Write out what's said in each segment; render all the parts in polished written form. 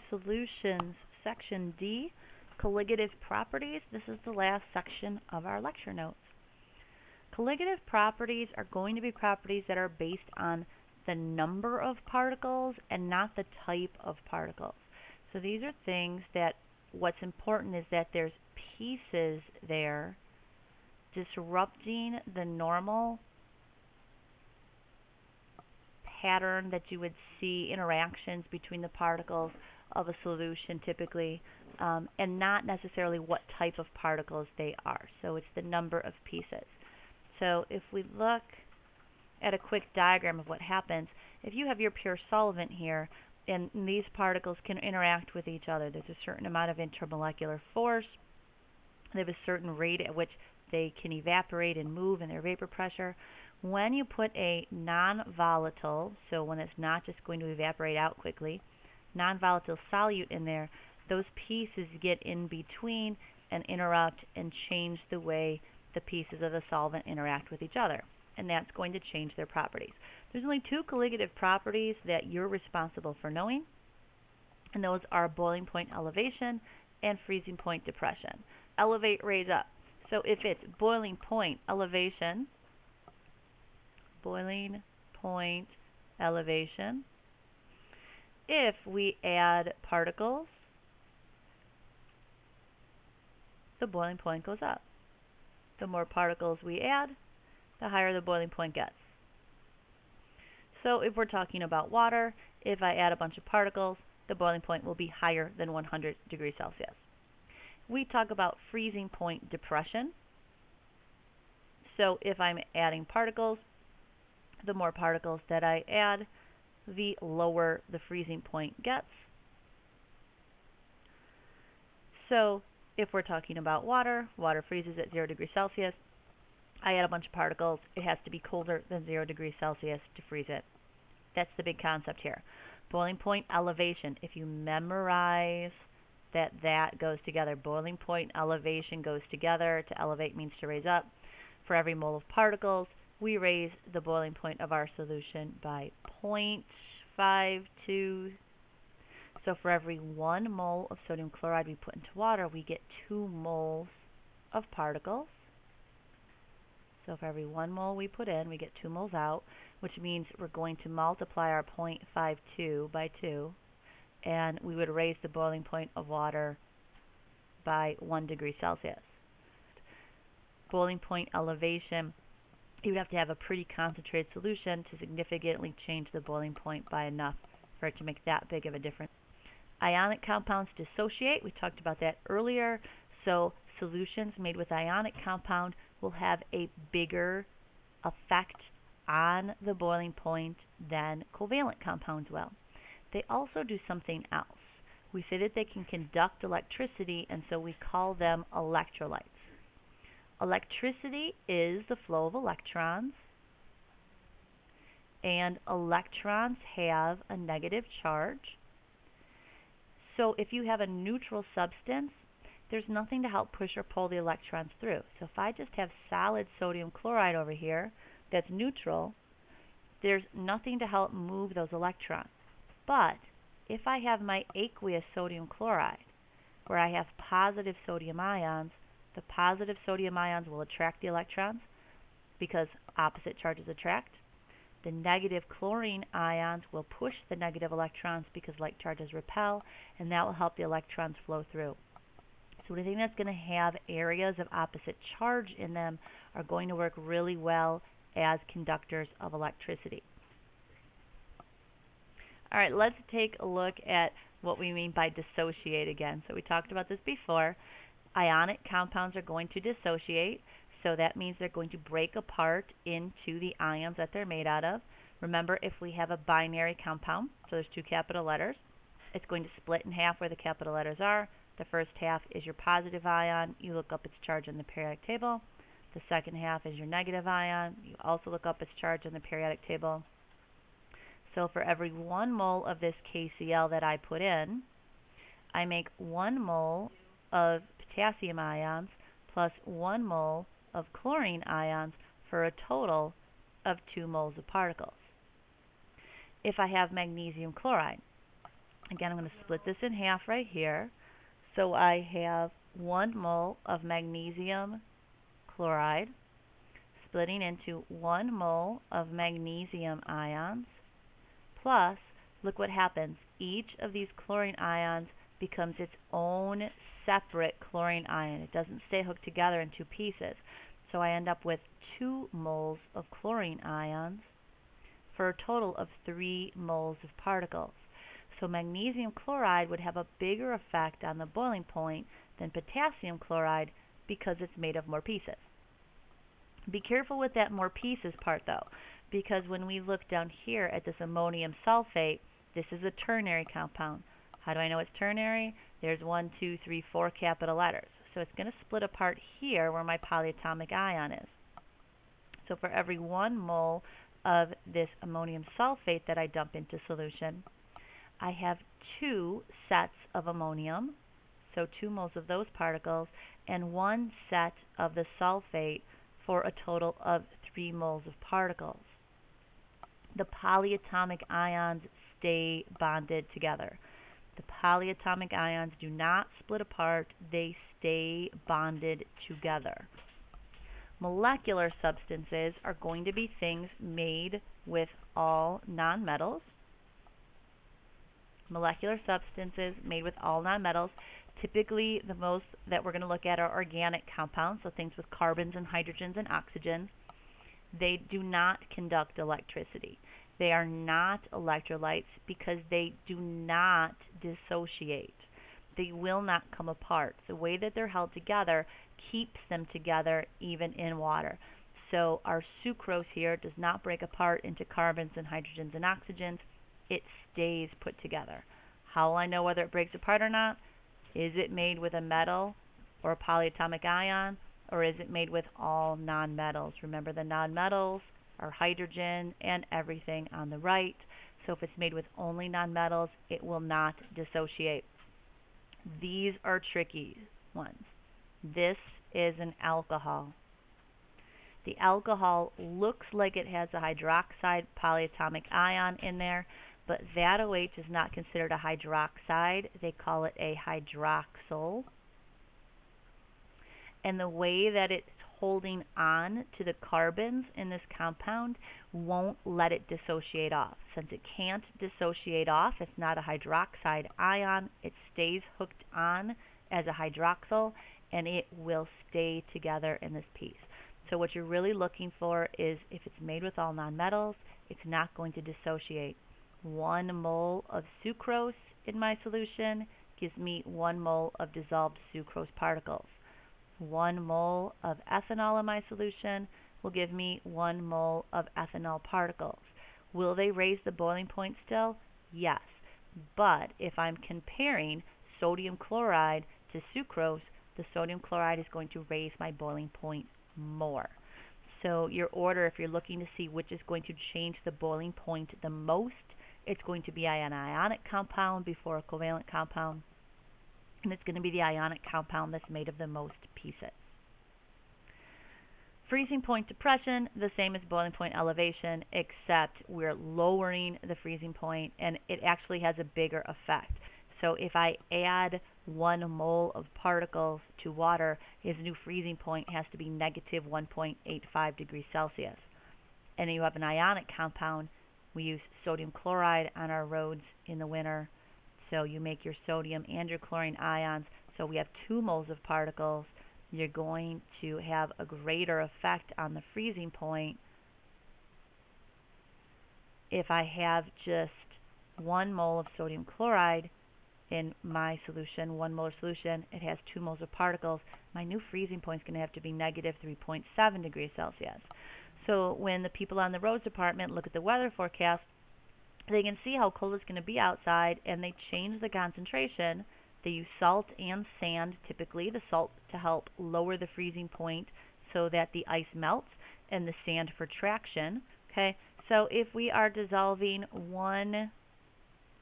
Solutions, Section D, Colligative Properties. This is the last section of our lecture notes. Colligative properties are going to be properties that are based on the number of particles and not the type of particles. So these are things that what's important is that there's pieces there disrupting the normal pattern that you would see interactions between the particles of a solution typically, and not necessarily what type of particles they are. So it's the number of pieces. So if we look at a quick diagram of what happens, if you have your pure solvent here, and these particles can interact with each other, there's a certain amount of intermolecular force, they have a certain rate at which they can evaporate and move in their vapor pressure. When you put a non-volatile, so when it's not just going to evaporate out quickly, non-volatile solute in there, those pieces get in between and interrupt and change the way the pieces of the solvent interact with each other. And that's going to change their properties. There's only two colligative properties that you're responsible for knowing, and those are boiling point elevation and freezing point depression. Elevate, raise up. So if it's boiling point elevation, if we add particles, the boiling point goes up. The more particles we add, the higher the boiling point gets. So if we're talking about water, if I add a bunch of particles, the boiling point will be higher than 100 degrees Celsius. We talk about freezing point depression. So if I'm adding particles, the more particles that I add, the lower the freezing point gets. So if we're talking about water, water freezes at 0 degrees Celsius. I add a bunch of particles. It has to be colder than 0 degrees Celsius to freeze it. That's the big concept here. Boiling point elevation. If you memorize that goes together. Boiling point elevation goes together. To elevate means to raise up. For every mole of particles, we raise the boiling point of our solution by 0.52. So for every 1 mole of sodium chloride we put into water, we get 2 moles of particles. So for every 1 mole we put in, we get 2 moles out, which means we're going to multiply our 0.52 by 2, and we would raise the boiling point of water by 1 degree Celsius. Boiling point elevation, you would have to have a pretty concentrated solution to significantly change the boiling point by enough for it to make that big of a difference. Ionic compounds dissociate. We talked about that earlier. So solutions made with ionic compound will have a bigger effect on the boiling point than covalent compounds will. They also do something else. We say that they can conduct electricity, and so we call them electrolytes. Electricity is the flow of electrons, and electrons have a negative charge. So if you have a neutral substance, there's nothing to help push or pull the electrons through. So if I just have solid sodium chloride over here that's neutral, there's nothing to help move those electrons. But if I have my aqueous sodium chloride, where I have positive sodium ions, the positive sodium ions will attract the electrons because opposite charges attract. The negative chlorine ions will push the negative electrons because like charges repel, and that will help the electrons flow through. So anything that's going to have areas of opposite charge in them are going to work really well as conductors of electricity. All right, let's take a look at what we mean by dissociate again. So we talked about this before. Ionic compounds are going to dissociate, so that means they're going to break apart into the ions that they're made out of. Remember, if we have a binary compound, so there's 2 capital letters, it's going to split in half where the capital letters are. The first half is your positive ion. You look up its charge on the periodic table. The second half is your negative ion. You also look up its charge on the periodic table. So for every 1 mole of this KCl that I put in, I make 1 mole of potassium ions plus 1 mole of chlorine ions for a total of 2 moles of particles. If I have magnesium chloride, Again, I'm going to split this in half right here. So I have 1 mole of magnesium chloride splitting into 1 mole of magnesium ions, plus, look what happens. Each of these chlorine ions becomes its own separate chlorine ion. It doesn't stay hooked together in two pieces. So I end up with 2 moles of chlorine ions for a total of 3 moles of particles. So magnesium chloride would have a bigger effect on the boiling point than potassium chloride because it's made of more pieces. Be careful with that more pieces part though, because when we look down here at this ammonium sulfate, this is a ternary compound. How do I know it's ternary? There's 1, 2, 3, 4 capital letters. So it's going to split apart here where my polyatomic ion is. So for every 1 mole of this ammonium sulfate that I dump into solution, I have 2 sets of ammonium, so 2 moles of those particles, and 1 set of the sulfate for a total of 3 moles of particles. The polyatomic ions stay bonded together. The polyatomic ions do not split apart, they stay bonded together. Molecular substances are going to be things made with all nonmetals. Molecular substances made with all nonmetals. Typically, the most that we're going to look at are organic compounds, so things with carbons and hydrogens and oxygens. They do not conduct electricity. They are not electrolytes because they do not dissociate. They will not come apart. The way that they're held together keeps them together even in water. So our sucrose here does not break apart into carbons and hydrogens and oxygens. It stays put together. How will I know whether it breaks apart or not? Is it made with a metal or a polyatomic ion, or is it made with all nonmetals? Remember, the nonmetals are hydrogen and everything on the right. So if it's made with only nonmetals, it will not dissociate. These are tricky ones. This is an alcohol. The alcohol looks like it has a hydroxide polyatomic ion in there, but that OH is not considered a hydroxide. They call it a hydroxyl. And the way that it's holding on to the carbons in this compound won't let it dissociate off. Since it can't dissociate off, it's not a hydroxide ion, it stays hooked on as a hydroxyl, and it will stay together in this piece. So what you're really looking for is if it's made with all nonmetals, it's not going to dissociate. 1 mole of sucrose in my solution gives me 1 mole of dissolved sucrose particles. 1 mole of ethanol in my solution will give me 1 mole of ethanol particles. Will they raise the boiling point still? Yes. But if I'm comparing sodium chloride to sucrose, the sodium chloride is going to raise my boiling point more. So your order, if you're looking to see which is going to change the boiling point the most, it's going to be an ionic compound before a covalent compound. And it's going to be the ionic compound that's made of the most pieces. Freezing point depression, the same as boiling point elevation, except we're lowering the freezing point, and it actually has a bigger effect. So if I add 1 mole of particles to water, his new freezing point has to be negative 1.85 degrees Celsius. And you have an ionic compound. We use sodium chloride on our roads in the winter. So you make your sodium and your chlorine ions. So we have 2 moles of particles. You're going to have a greater effect on the freezing point if I have just 1 mole of sodium chloride in my solution, 1 molar solution. It has 2 moles of particles. My new freezing point is going to have to be negative 3.7 degrees Celsius. So when the people on the roads department look at the weather forecast, they can see how cold it's going to be outside, and they change the concentration. They use salt and sand, typically, the salt to help lower the freezing point so that the ice melts, and the sand for traction. Okay, so if we are dissolving 1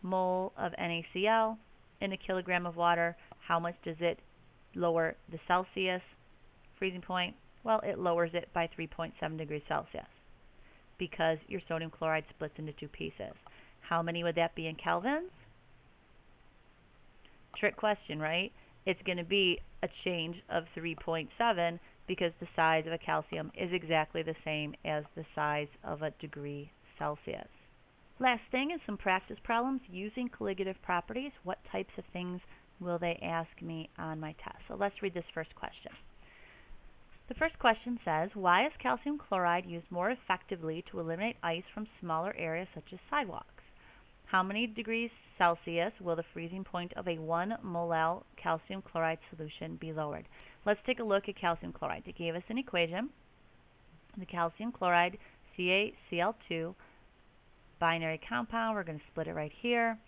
mole of NaCl in a kilogram of water, how much does it lower the Celsius freezing point? Well, it lowers it by 3.7 degrees Celsius because your sodium chloride splits into 2 pieces. How many would that be in kelvins? Trick question, right? It's going to be a change of 3.7 because the size of a calcium is exactly the same as the size of a degree Celsius. Last thing is some practice problems using colligative properties. What types of things will they ask me on my test? So let's read this first question. The first question says, why is calcium chloride used more effectively to eliminate ice from smaller areas such as sidewalks? How many degrees Celsius will the freezing point of a 1 mol calcium chloride solution be lowered? Let's take a look at calcium chloride. They gave us an equation. The calcium chloride, CaCl2, binary compound. We're going to split it right here.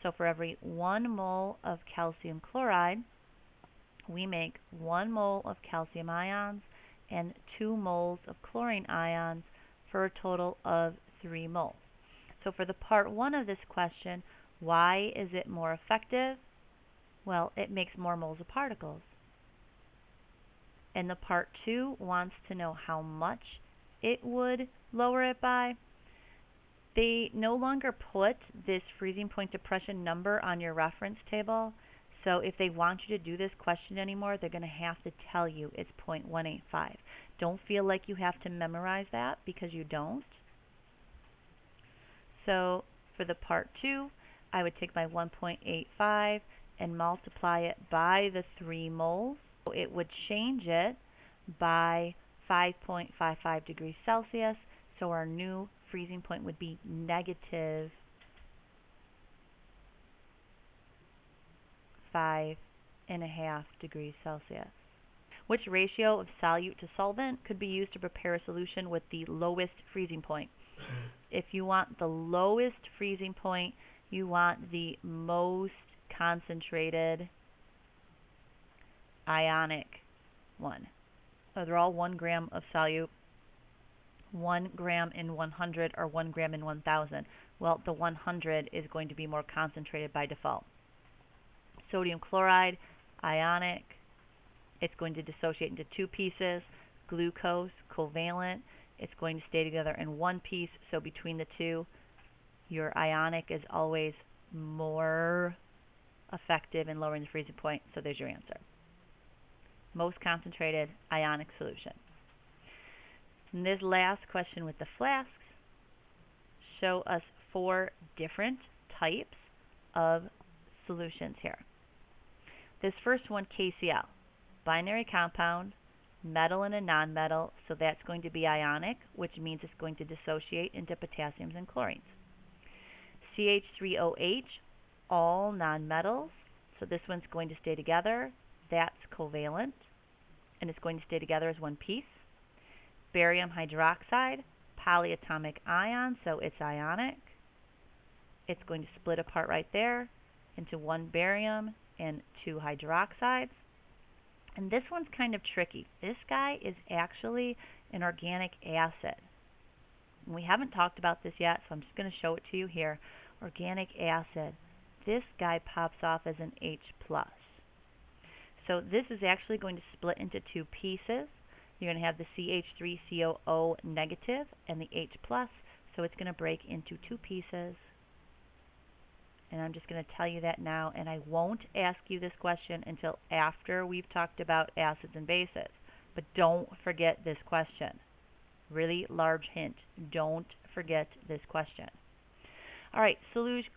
So for every 1 mole of calcium chloride, we make 1 mole of calcium ions and 2 moles of chlorine ions for a total of 3 moles. So for the part 1 of this question, why is it more effective? Well, it makes more moles of particles. And the part 2 wants to know how much it would lower it by. They no longer put this freezing point depression number on your reference table. So if they want you to do this question anymore, they're going to have to tell you it's 0.185. Don't feel like you have to memorize that because you don't. So for the part 2, I would take my 1.85 and multiply it by the 3 moles. So it would change it by 5.55 degrees Celsius. So our new freezing point would be negative 5.5 degrees Celsius. Which ratio of solute to solvent could be used to prepare a solution with the lowest freezing point? If you want the lowest freezing point, you want the most concentrated ionic one. So they're all 1 gram of solute, 1 gram in 100 or 1 gram in 1,000. Well, the 100 is going to be more concentrated by default. Sodium chloride, ionic, it's going to dissociate into 2 pieces. Glucose, covalent, it's going to stay together in 1 piece, so between the 2, your ionic is always more effective in lowering the freezing point, so there's your answer. Most concentrated ionic solution. And this last question with the flasks show us 4 different types of solutions here. This first one, KCl, binary compound, metal and a nonmetal, so that's going to be ionic, which means it's going to dissociate into potassiums and chlorines. CH3OH, all nonmetals, so this one's going to stay together. That's covalent, and it's going to stay together as 1 piece. Barium hydroxide, polyatomic ion, so it's ionic. It's going to split apart right there into 1 barium and 2 hydroxides. And this one's kind of tricky. This guy is actually an organic acid. We haven't talked about this yet, so I'm just going to show it to you here. Organic acid. This guy pops off as an H+. So this is actually going to split into 2 pieces. You're going to have the CH3COO negative and the H+, so it's going to break into 2 pieces. And I'm just going to tell you that now, and I won't ask you this question until after we've talked about acids and bases. But don't forget this question. Really large hint. Don't forget this question. All right,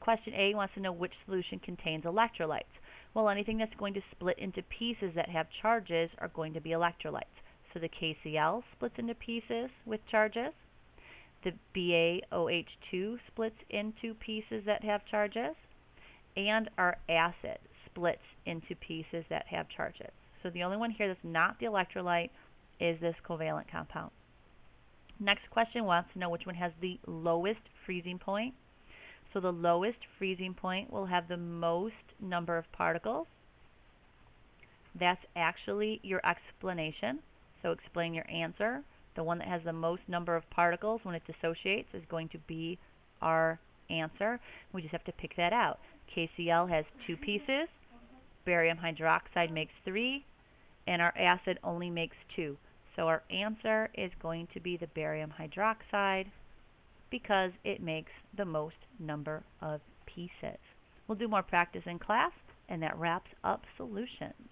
question A wants to know which solution contains electrolytes. Well, anything that's going to split into pieces that have charges are going to be electrolytes. So the KCl splits into pieces with charges. The BaOH2 splits into pieces that have charges. And our acid splits into pieces that have charges. So the only one here that's not the electrolyte is this covalent compound. Next question wants to know which one has the lowest freezing point. So the lowest freezing point will have the most number of particles. That's actually your explanation. So explain your answer. The one that has the most number of particles when it dissociates is going to be our answer. We just have to pick that out. KCl has 2 pieces, barium hydroxide makes 3, and our acid only makes 2. So our answer is going to be the barium hydroxide because it makes the most number of pieces. We'll do more practice in class. And that wraps up solutions.